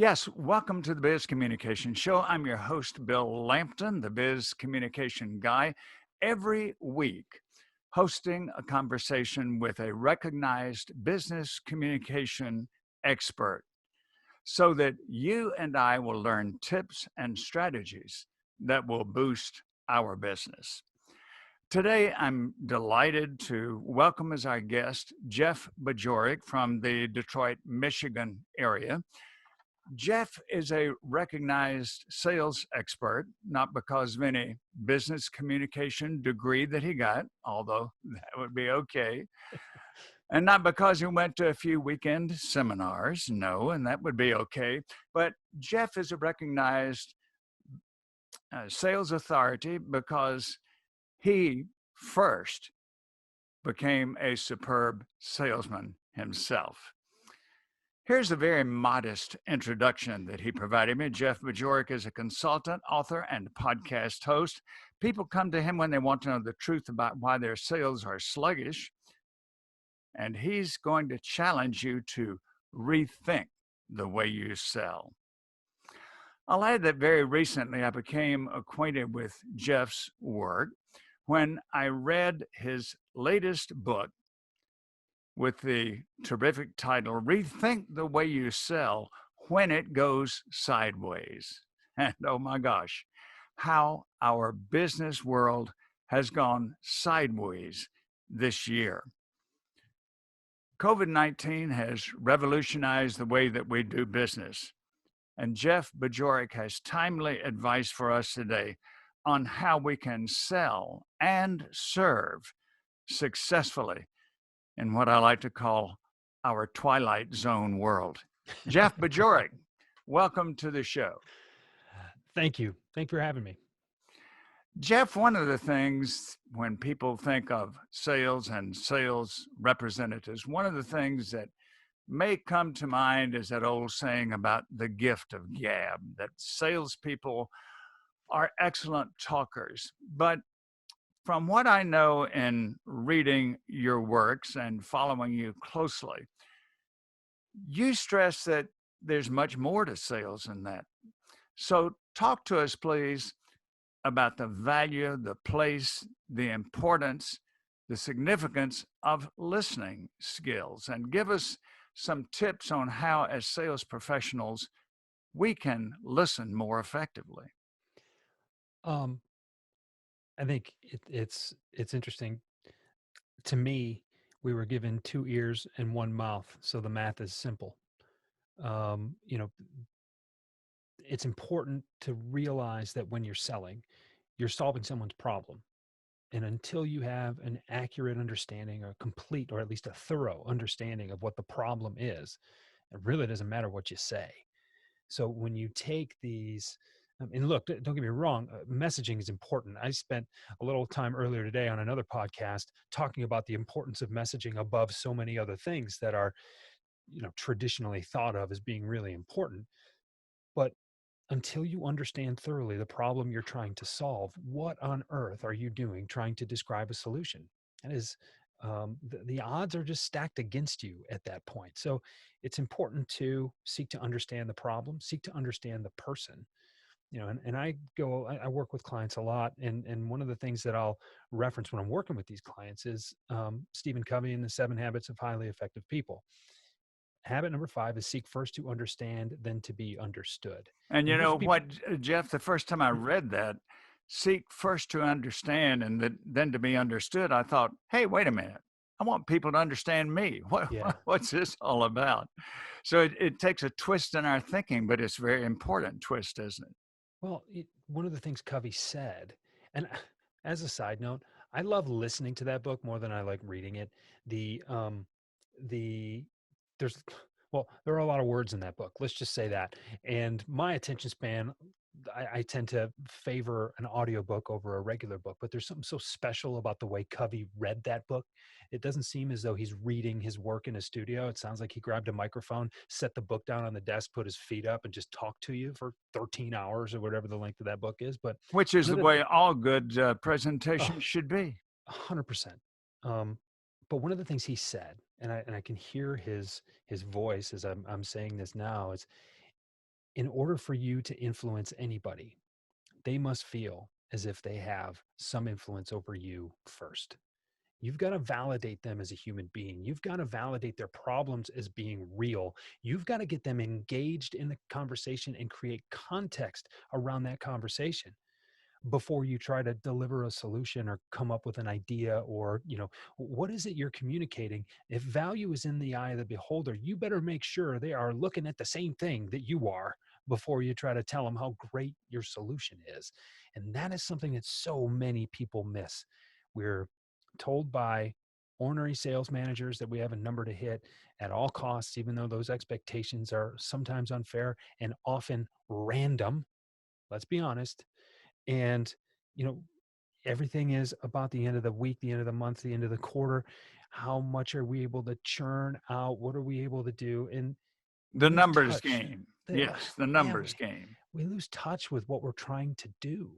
Yes, welcome to the Biz Communication Show. I'm your host, Bill Lampton, the Biz Communication Guy. Every week, hosting a conversation with a recognized business communication expert so that you and I will learn tips and strategies that will boost our business. Today, I'm delighted to welcome as our guest Jeff Bajorek from the Detroit, Michigan area. Jeff is a recognized sales expert, not because of any business communication degree that he got, although that would be okay, and not because he went to a few weekend seminars, no, and that would be okay. But Jeff is a recognized sales authority because he first became a superb salesman himself. Here's a very modest introduction that he provided me. Jeff Bajorek is a consultant, author, and podcast host. People come to him when they want to know the truth about why their sales are sluggish, and he's going to challenge you to rethink the way you sell. I'll add that very recently I became acquainted with Jeff's work when I read his latest book, with the terrific title, Rethink the Way You Sell When It Goes Sideways. And oh my gosh, how our business world has gone sideways this year. COVID-19 has revolutionized the way that we do business. And Jeff Bajorek has timely advice for us today on how we can sell and serve successfully in what I like to call our Twilight Zone world. Jeff Bajorek, welcome to the show. Thank you. Thank you for having me. Jeff, one of the things when people think of sales and sales representatives, one of the things that may come to mind is that old saying about the gift of gab, that salespeople are excellent talkers. But from what I know in reading your works and following you closely, you stress that there's much more to sales than that. So talk to us, please, about the value, the place, the importance, the significance of listening skills, and give us some tips on how, as sales professionals, we can listen more effectively. Um, I think it's interesting. To me, we were given two ears and one mouth, so the math is simple. Um, you know, it's important to realize that when you're selling, you're solving someone's problem. And until you have an accurate understanding or complete or at least a thorough understanding of what the problem is, it really doesn't matter what you say. So when you take these, and look, don't get me wrong, messaging is important. I spent a little time earlier today on another podcast talking about the importance of messaging above so many other things that are, traditionally thought of as being really important. But until you understand thoroughly the problem you're trying to solve, what on earth are you doing trying to describe a solution? That is, the odds are just stacked against you at that point. So it's important to seek to understand the problem, seek to understand the person. And I work with clients a lot, and one of the things that I'll reference when I'm working with these clients is Stephen Covey and the 7 Habits of Highly Effective People. Habit number 5 is seek first to understand, then to be understood. And And you most know people, what, Jeff, the first time I read that, seek first to understand and then to be understood, I thought, hey, wait a minute. I want people to understand me. yeah. What's this all about? So it takes a twist in our thinking, but it's a very important twist, isn't it? Well, one of the things Covey said, and as a side note, I love listening to that book more than I like reading it. The the there's well, there are a lot of words in that book. Let's just say that. And my attention span, I tend to favor an audiobook over a regular book, but there's something so special about the way Covey read that book. It doesn't seem as though he's reading his work in a studio. It sounds like he grabbed a microphone, set the book down on the desk, put his feet up, and just talked to you for 13 hours or whatever the length of that book is. But Which is one the of the way all good oh, presentations should be. 100%. Um, but one of the things he said, and I can hear his voice as I'm saying this now, is in order for you to influence anybody, they must feel as if they have some influence over you first. You've got to validate them as a human being. You've got to validate their problems as being real. You've got to get them engaged in the conversation and create context around that conversation before you try to deliver a solution or come up with an idea. Or what is it you're communicating? If value is in the eye of the beholder, you better make sure they are looking at the same thing that you are before you try to tell them how great your solution is. And that is something that so many people miss. We're told by ornery sales managers that we have a number to hit at all costs, even though those expectations are sometimes unfair and often random. Let's be honest. And you know everything is about the end of the week, the end of the month, the end of the quarter. How much are we able to churn out? What are we able to do? And we The lose numbers touch. game. Yes, the Yeah, numbers game. we lose touch with what we're trying to do.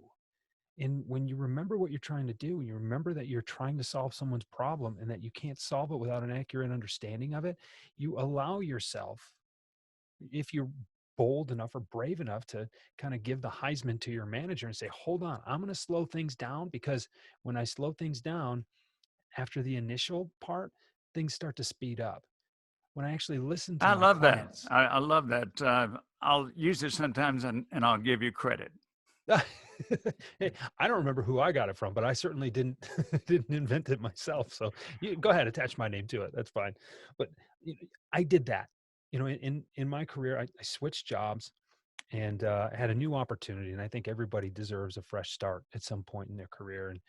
And when you remember what you're trying to do, you remember that you're trying to solve someone's problem and that you can't solve it without an accurate understanding of it, you allow yourself, if you're bold enough or brave enough, to kind of give the Heisman to your manager and say, hold on, I'm going to slow things down, because when I slow things down after the initial part, things start to speed up. When I actually listen to I my love that. clients. I love that. I'll use it sometimes, and I'll give you credit. Hey, I don't remember who I got it from, but I certainly didn't didn't invent it myself. So you go ahead, attach my name to it. That's fine. But I did that. In my career, I switched jobs and had a new opportunity. And I think everybody deserves a fresh start at some point in their career. And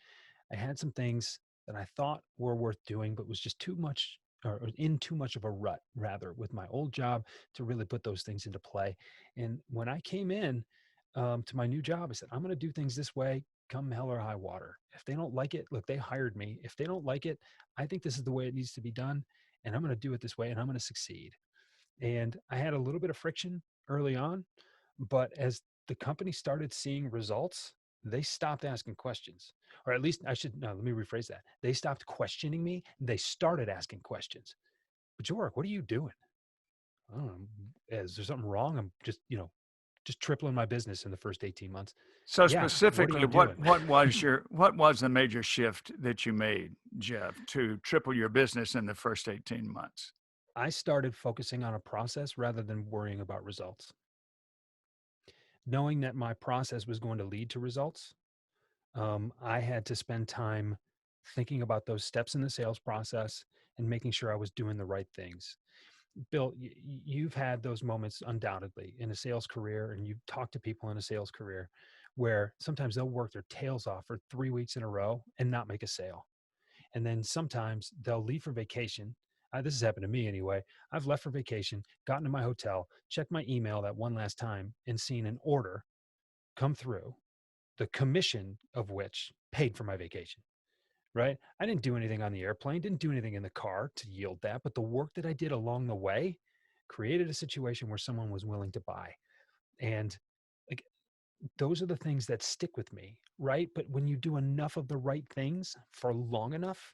I had some things that I thought were worth doing, but was just too much, or in too much of a rut, rather, with my old job to really put those things into play. And when I came in to my new job, I said, I'm going to do things this way, come hell or high water. If they don't like it, look, they hired me. If they don't like it, I think this is the way it needs to be done. And I'm going to do it this way, and I'm going to succeed. And I had a little bit of friction early on, but as the company started seeing results, they stopped asking questions. Or at least I should, no, let me rephrase that. They stopped questioning me. They started asking questions. Bajorek, what are you doing? I don't know. Is there something wrong? I'm just tripling my business in the first 18 months. So Yeah. What are specifically, you doing? what was the major shift that you made, Jeff, to triple your business in the first 18 months? I started focusing on a process rather than worrying about results. Knowing that my process was going to lead to results, I had to spend time thinking about those steps in the sales process and making sure I was doing the right things. Bill, you've had those moments undoubtedly in a sales career, and you've talked to people in a sales career where sometimes they'll work their tails off for 3 weeks in a row and not make a sale. And then sometimes they'll leave for vacation. This has happened to me anyway. I've left for vacation, gotten to my hotel, checked my email that one last time, and seen an order come through, the commission of which paid for my vacation, right? I didn't do anything on the airplane, didn't do anything in the car to yield that, but the work that I did along the way created a situation where someone was willing to buy. And like, those are the things that stick with me, right? But when you do enough of the right things for long enough,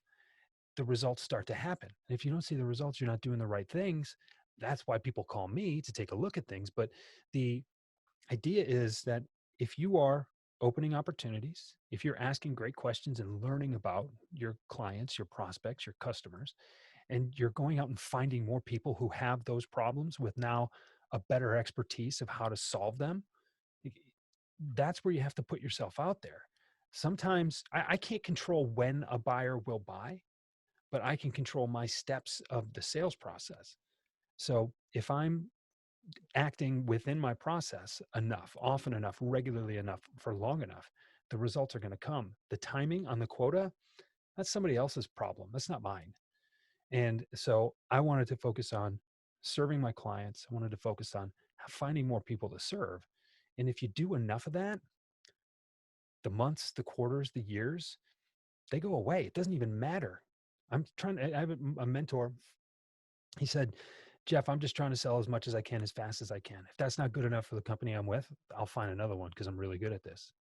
the results start to happen. And if you don't see the results, you're not doing the right things. That's why people call me to take a look at things. But the idea is that if you are opening opportunities, if you're asking great questions and learning about your clients, your prospects, your customers, and you're going out and finding more people who have those problems with now a better expertise of how to solve them, that's where you have to put yourself out there. Sometimes I can't control when a buyer will buy, but I can control my steps of the sales process. So if I'm acting within my process enough, often enough, regularly enough, for long enough, the results are going to come. The timing on the quota, that's somebody else's problem. That's not mine. And so I wanted to focus on serving my clients. I wanted to focus on finding more people to serve. And if you do enough of that, the months, the quarters, the years, they go away. It doesn't even matter. I have a mentor. He said, Jeff, I'm just trying to sell as much as I can, as fast as I can. If that's not good enough for the company I'm with, I'll find another one because I'm really good at this.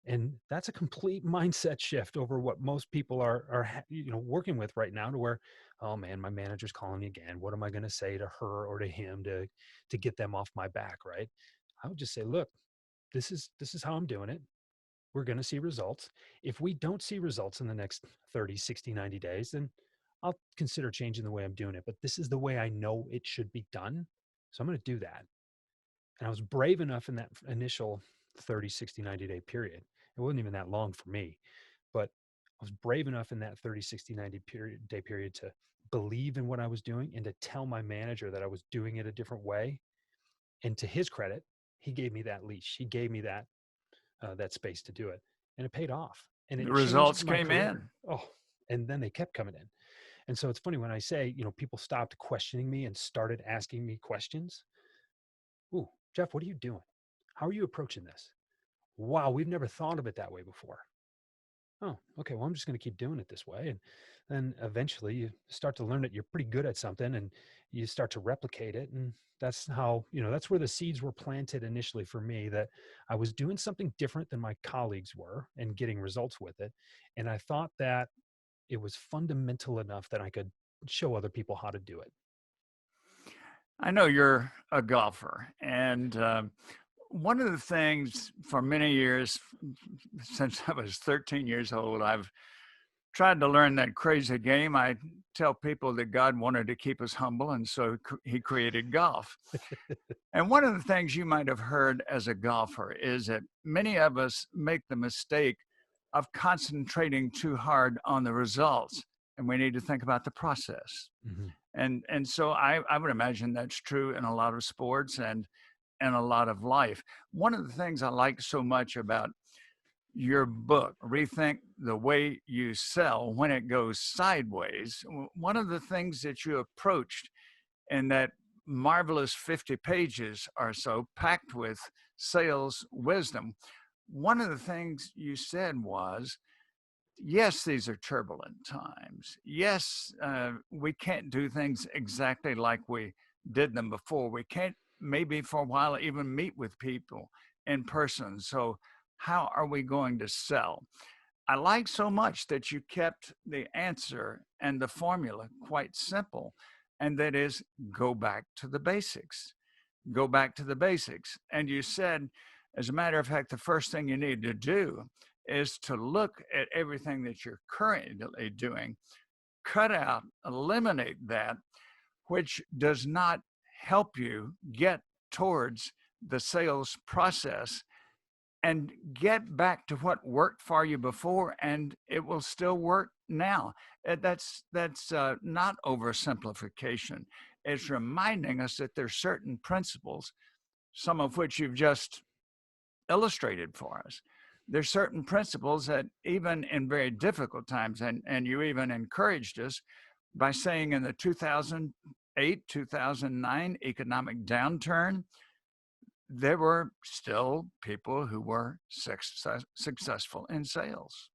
And that's a complete mindset shift over what most people are working with right now, to where, oh man, my manager's calling me again. What am I going to say to her or to him to get them off my back, right? I would just say, look, this is how I'm doing it. We're going to see results. If we don't see results in the next 30, 60, 90 days, then I'll consider changing the way I'm doing it. But this is the way I know it should be done. So I'm going to do that. And I was brave enough in that initial 30, 60, 90 day period. It wasn't even that long for me, but I was brave enough in that 30, 60, 90 day period to believe in what I was doing and to tell my manager that I was doing it a different way. And to his credit, he gave me that leash. He gave me that space to do it, and it paid off. And The it changed results my came career. in. Oh, and then they kept coming in. And so it's funny when I say, people stopped questioning me and started asking me questions. Ooh, Jeff, what are you doing? How are you approaching this? Wow, we've never thought of it that way before. Oh, okay. Well, I'm just going to keep doing it this way. And then eventually you start to learn that you're pretty good at something and you start to replicate it. And that's how, that's where the seeds were planted initially for me, that I was doing something different than my colleagues were and getting results with it. And I thought that it was fundamental enough that I could show other people how to do it. I know you're a golfer, and one of the things for many years, since I was 13 years old, I've tried to learn that crazy game. I tell people that God wanted to keep us humble, and so he created golf. And one of the things you might have heard as a golfer is that many of us make the mistake of concentrating too hard on the results, and we need to think about the process. Mm-hmm. And so I would imagine that's true in a lot of sports and a lot of life. One of the things I like so much about your book, Rethink the Way You Sell When It Goes Sideways, one of the things that you approached in that marvelous 50 pages or so, packed with sales wisdom, one of the things you said was, yes, these are turbulent times. Yes, we can't do things exactly like we did them before. We can't, maybe for a while, even meet with people in person. So, how are we going to sell? I like so much that you kept the answer and the formula quite simple, and that is go back to the basics. Go back to the basics. And you said, as a matter of fact, the first thing you need to do is to look at everything that you're currently doing, cut out, eliminate that which does not help you get towards the sales process, and get back to what worked for you before, and it will still work now. That's not oversimplification. It's reminding us that there's certain principles, some of which you've just illustrated for us. There's certain principles that even in very difficult times, and you even encouraged us by saying in the 2008, 2009 economic downturn, there were still people who were successful in sales.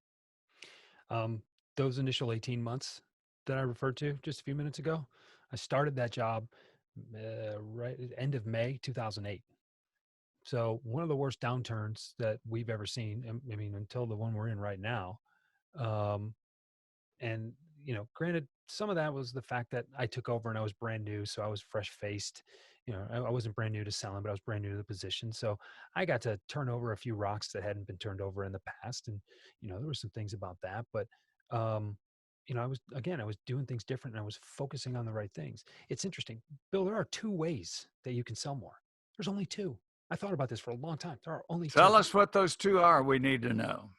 Um, those initial 18 months that I referred to just a few minutes ago, I started that job right at the end of May 2008. So one of the worst downturns that we've ever seen. I mean, until the one we're in right now. Um, and granted, some of that was the fact that I took over and I was brand new, so I was fresh faced. I wasn't brand new to selling, but I was brand new to the position. So I got to turn over a few rocks that hadn't been turned over in the past, and there were some things about that. But um, I was doing things different, and I was focusing on the right things. It's interesting, Bill. There are two ways that you can sell more. There's only two. I thought about this for a long time. There are only Tell two. us what those two are. We need to know.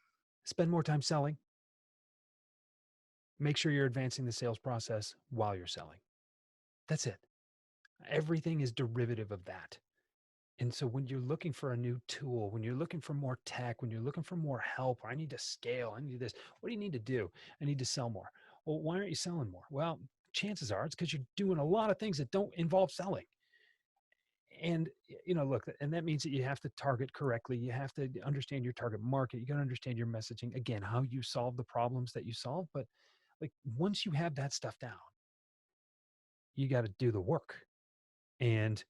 Spend more time selling. Make sure you're advancing the sales process while you're selling. That's it. Everything is derivative of that. And so when you're looking for a new tool, when you're looking for more tech, when you're looking for more help, I need to scale, I need this, what do you need to do? I need to sell more. Well, why aren't you selling more? Well, chances are it's because you're doing a lot of things that don't involve selling. And look, and that means that you have to target correctly. You have to understand your target market. You got to understand your messaging, again, how you solve the problems that you solve. But like once you have that stuff down, you got to do the work. And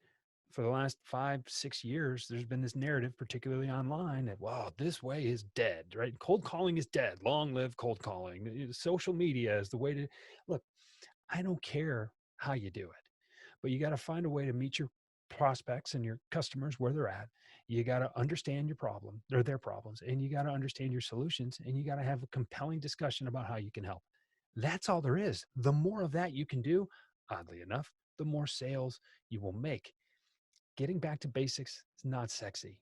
for the last 5, 6 years, there's been this narrative, particularly online, that, wow, this way is dead, right? Cold calling is dead. Long live cold calling. Social media is the way to look. I don't care how you do it, but you got to find a way to meet your prospects and your customers where they're at. You got to understand your problem or their problems, and you got to understand your solutions, and you got to have a compelling discussion about how you can help. That's all there is. The more of that you can do, oddly enough, the more sales you will make. Getting back to basics is not sexy.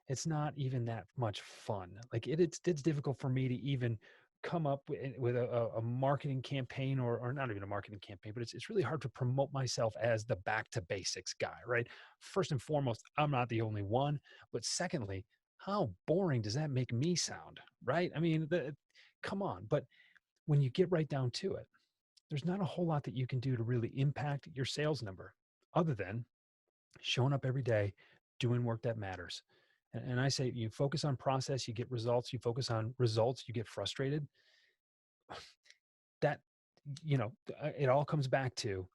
It's not even that much fun. Like it's difficult for me to even come up with a marketing campaign or not even a marketing campaign, but it's really hard to promote myself as the back to basics guy, right? First and foremost, I'm not the only one. But secondly, how boring does that make me sound, right? I mean, come on. But when you get right down to it, there's not a whole lot that you can do to really impact your sales number other than showing up every day, doing work that matters. And I say you focus on process, you get results. You focus on results, you get frustrated. That, it all comes back to,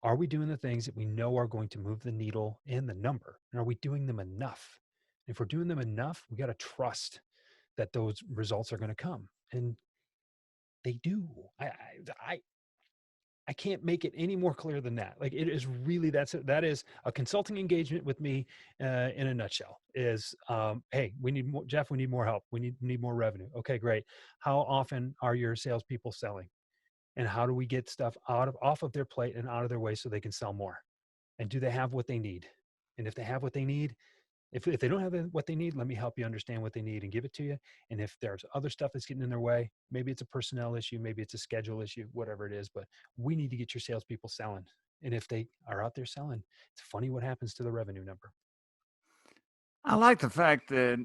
are we doing the things that we know are going to move the needle and the number? And are we doing them enough? If we're doing them enough, we got to trust that those results are going to come. And they do. I, I can't make it any more clear than that. Like it is really that is a consulting engagement with me in a nutshell. Is hey, we need more, Jeff. We need more help. We need more revenue. Okay, great. How often are your salespeople selling, and how do we get stuff off of their plate and out of their way so they can sell more? And do they have what they need? And if they have what they need, if they don't have what they need, let me help you understand what they need and give it to you. And if there's other stuff that's getting in their way, maybe it's a personnel issue, maybe it's a schedule issue, whatever it is, but we need to get your salespeople selling. And if they are out there selling, it's funny what happens to the revenue number. I like the fact that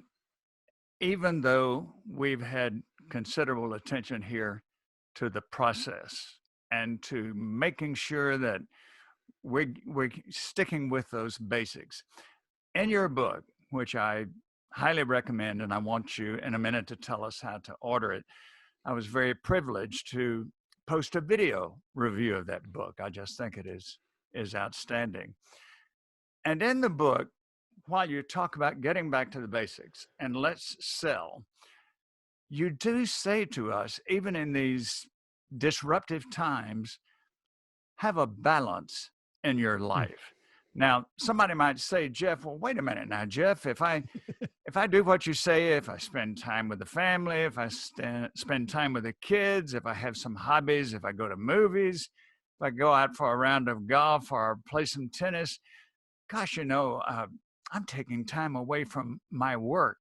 even though we've had considerable attention here to the process and to making sure that we're sticking with those basics. In your book, which I highly recommend, and I want you in a minute to tell us how to order it, I was very privileged to post a video review of that book. I just think it is outstanding. And in the book, while you talk about getting back to the basics and let's sell, you do say to us, even in these disruptive times, have a balance in your Hmm. life. Now, somebody might say, Jeff, well, wait a minute now, Jeff, if I do what you say, if I spend time with the family, if I spend time with the kids, if I have some hobbies, if I go to movies, if I go out for a round of golf or play some tennis, gosh, I'm taking time away from my work.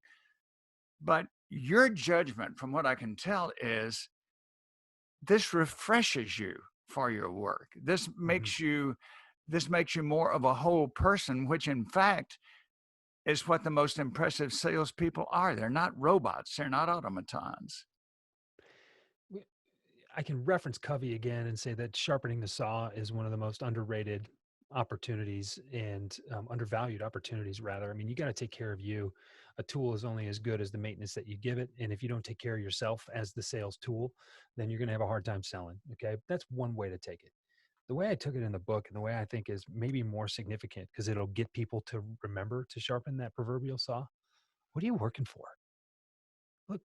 But your judgment, from what I can tell, is this refreshes you for your work. Hmm. This makes you more of a whole person, which in fact is what the most impressive salespeople are. They're not robots. They're not automatons. I can reference Covey again and say that sharpening the saw is one of the most underrated opportunities and undervalued opportunities, rather. I mean, you got to take care of you. A tool is only as good as the maintenance that you give it. And if you don't take care of yourself as the sales tool, then you're going to have a hard time selling. Okay. That's one way to take it. The way I took it in the book and the way I think is maybe more significant because it'll get people to remember to sharpen that proverbial saw. What are you working for? Look,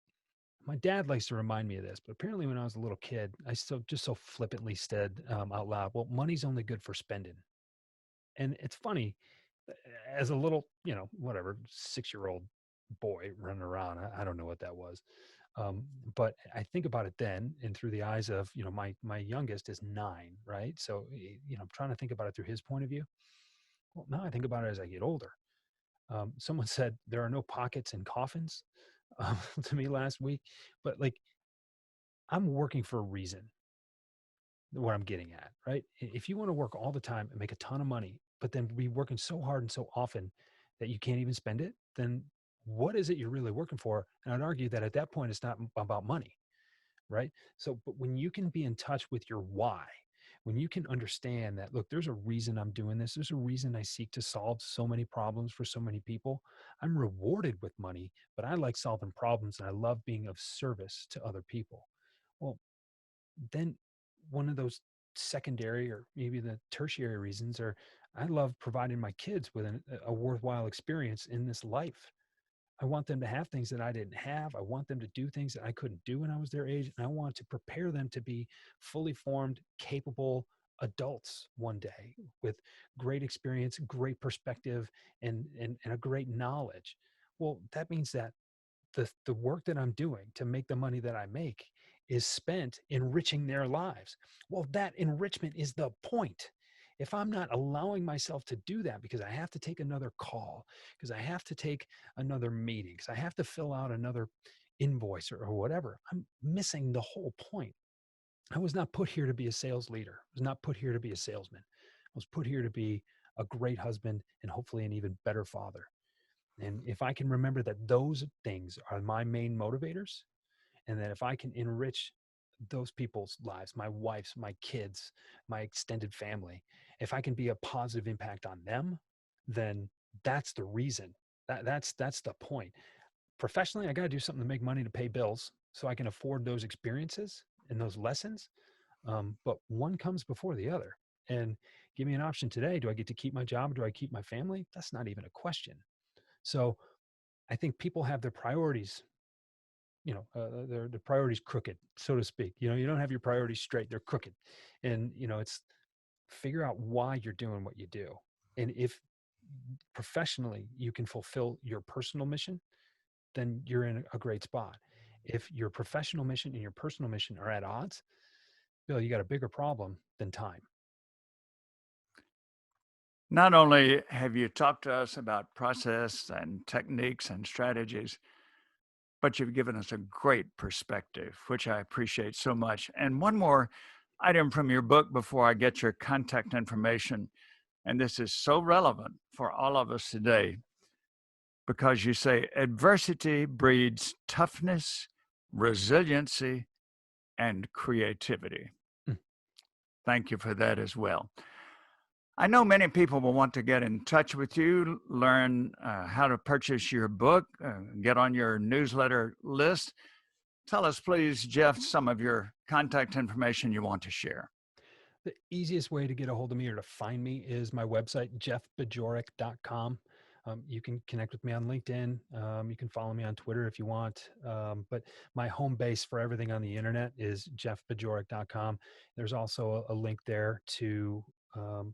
my dad likes to remind me of this, but apparently when I was a little kid, I still just so flippantly said out loud, well, money's only good for spending. And it's funny, as a little, whatever, 6-year old boy running around, I don't know what that was. But I think about it then and through the eyes of, my youngest is 9, right? So, I'm trying to think about it through his point of view. Well, now I think about it as I get older. Someone said there are no pockets in coffins to me last week, but like I'm working for a reason, what I'm getting at, right? If you want to work all the time and make a ton of money, but then be working so hard and so often that you can't even spend it, then what is it you're really working for? And I'd argue that at that point, it's not about money, right? So, but when you can be in touch with your why, when you can understand that, look, there's a reason I'm doing this, there's a reason I seek to solve so many problems for so many people. I'm rewarded with money, but I like solving problems and I love being of service to other people. Well, then one of those secondary or maybe the tertiary reasons are I love providing my kids with a worthwhile experience in this life. I want them to have things that I didn't have. I want them to do things that I couldn't do when I was their age. And I want to prepare them to be fully formed, capable adults one day with great experience, great perspective, and a great knowledge. Well, that means that the work that I'm doing to make the money that I make is spent enriching their lives. Well, that enrichment is the point. If I'm not allowing myself to do that because I have to take another call, because I have to take another meeting, because I have to fill out another invoice or whatever, I'm missing the whole point. I was not put here to be a sales leader. I was not put here to be a salesman. I was put here to be a great husband and hopefully an even better father. And if I can remember that those things are my main motivators, and that if I can enrich those people's lives, my wife's, my kids, my extended family, if I can be a positive impact on them, then that's the reason. That's the point. Professionally, I got to do something to make money to pay bills so I can afford those experiences and those lessons. But one comes before the other. And give me an option today. Do I get to keep my job? Do I keep my family? That's not even a question. So I think people have their priorities, their priorities crooked, so to speak. You don't have your priorities straight; they're crooked, and it's figure out why you're doing what you do, and if professionally you can fulfill your personal mission, then you're in a great spot. If your professional mission and your personal mission are at odds, Bill, you got a bigger problem than time. Not only have you talked to us about process and techniques and strategies, but you've given us a great perspective, which I appreciate so much. And one more item from your book before I get your contact information. And this is so relevant for all of us today because you say adversity breeds toughness, resiliency, and creativity. Mm. Thank you for that as well. I know many people will want to get in touch with you, learn how to purchase your book, get on your newsletter list. Tell us, please, Jeff, some of your contact information you want to share. The easiest way to get a hold of me or to find me is my website, jeffbajorek.com. You can connect with me on LinkedIn. You can follow me on Twitter if you want. But my home base for everything on the internet is jeffbajorek.com. There's also a link there um,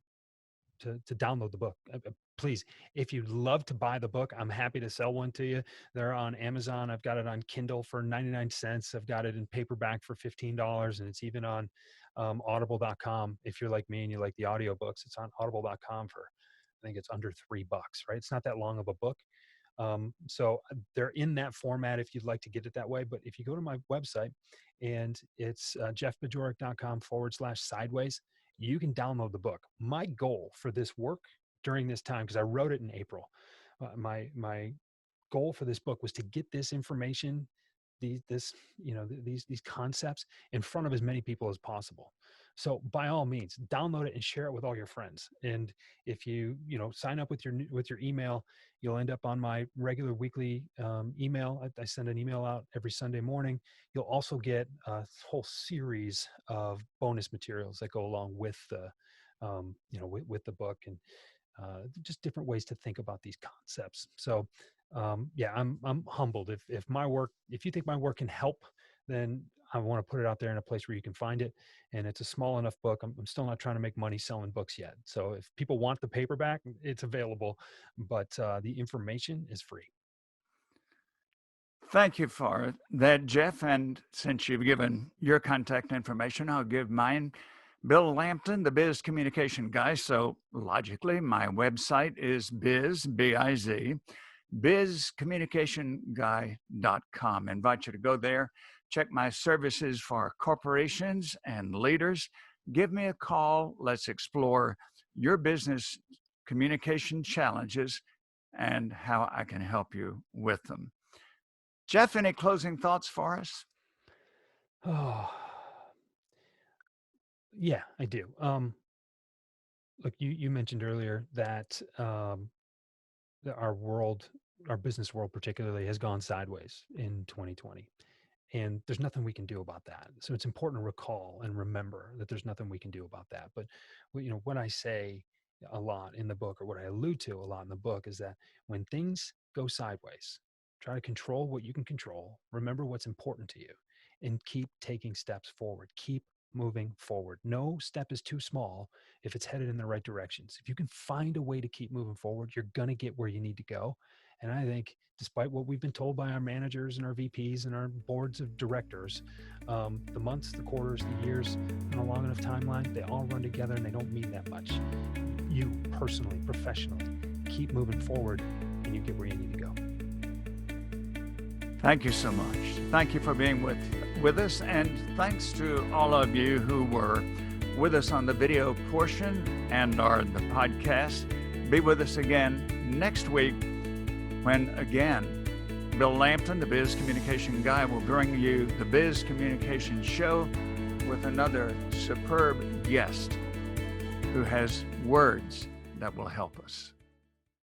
to download the book. Please, if you'd love to buy the book, I'm happy to sell one to you. They're on Amazon. I've got it on Kindle for 99 cents. I've got it in paperback for $15, and it's even on audible.com. If you're like me and you like the audiobooks, it's on audible.com for, I think it's under $3, right? It's not that long of a book. So they're in that format if you'd like to get it that way. But if you go to my website and it's jeffbajorek.com/sideways, you can download the book. My goal for this work during this time, because I wrote it in April, my goal for this book was to get this information, these concepts in front of as many people as possible. So by all means, download it and share it with all your friends. And if you sign up with your email, you'll end up on my regular weekly email. I send an email out every Sunday morning. You'll also get a whole series of bonus materials that go along with the with the book, and just different ways to think about these concepts. So yeah, I'm humbled. If you think my work can help, then I want to put it out there in a place where you can find it. And it's a small enough book. I'm still not trying to make money selling books yet. So if people want the paperback, it's available, but the information is free. Thank you for that, Jeff. And since you've given your contact information, I'll give mine. Bill Lampton, the Biz Communication Guy. So logically, my website is B-I-Z, bizcommunicationguy.com. I invite you to go there, check my services for corporations and leaders. Give me a call. Let's explore your business communication challenges and how I can help you with them. Jeff, any closing thoughts for us? Oh, yeah, I do. Look, you mentioned earlier that our world, our business world particularly, has gone sideways in 2020. And there's nothing we can do about that. So it's important to recall and remember that there's nothing we can do about that. But what I say a lot in the book, or what I allude to a lot in the book, is that when things go sideways, try to control what you can control, remember what's important to you, and keep taking steps forward. Keep moving forward. No step is too small if it's headed in the right directions. If you can find a way to keep moving forward, you're going to get where you need to go. And I think, despite what we've been told by our managers and our VPs and our boards of directors, the months, the quarters, the years, and a long enough timeline, they all run together and they don't mean that much. You personally, professionally, keep moving forward and you get where you need to go. Thank you so much. Thank you for being with us, and thanks to all of you who were with us on the video portion and or the podcast. Be with us again next week when, again, Bill Lampton, the Biz Communication Guy, will bring you the Biz Communication Show with another superb guest who has words that will help us.